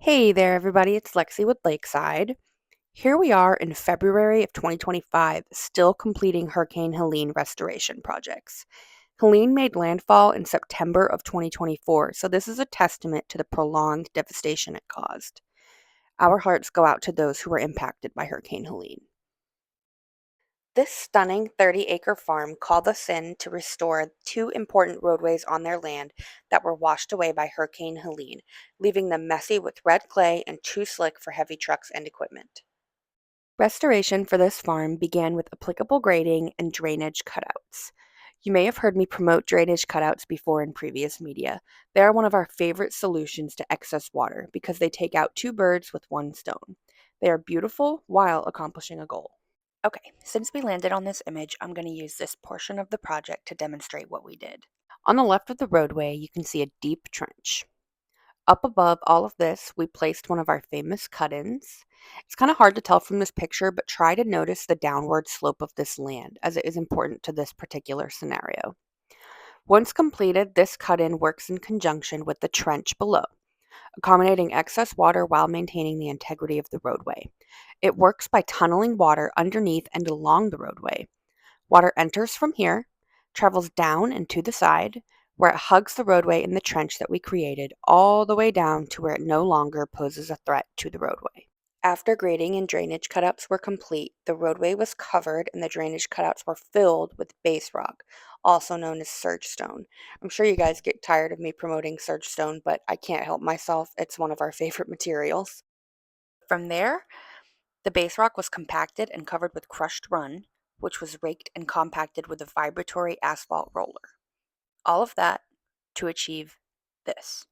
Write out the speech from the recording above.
Hey there, everybody. It's Lexi with Lakeside. Here we are in February of 2025, still completing Hurricane Helene restoration projects. Helene made landfall in September of 2024, so this is a testament to the prolonged devastation it caused. Our hearts go out to those who were impacted by Hurricane Helene. This stunning 30-acre farm called us in to restore two important roadways on their land that were washed away by Hurricane Helene, leaving them messy with red clay and too slick for heavy trucks and equipment. Restoration for this farm began with applicable grading and drainage cutouts. You may have heard me promote drainage cutouts before in previous media. They are one of our favorite solutions to excess water because they take out two birds with one stone. They are beautiful while accomplishing a goal. Okay, since we landed on this image, I'm going to use this portion of the project to demonstrate what we did. On the left of the roadway, you can see a deep trench. Up above all of this, we placed one of our famous cut-ins. It's kind of hard to tell from this picture, but try to notice the downward slope of this land, as it is important to this particular scenario. Once completed, this cut-in works in conjunction with the trench below, accommodating excess water while maintaining the integrity of the roadway. It works by tunneling water underneath and along the roadway. Water enters from here, travels down and to the side, where it hugs the roadway in the trench that we created, all the way down to where it no longer poses a threat to the roadway. After grading and drainage cutouts were complete, the roadway was covered and the drainage cutouts were filled with base rock, also known as surge stone. I'm sure you guys get tired of me promoting surge stone, but I can't help myself. It's one of our favorite materials. From there, the base rock was compacted and covered with crushed run, which was raked and compacted with a vibratory asphalt roller. All of that to achieve this.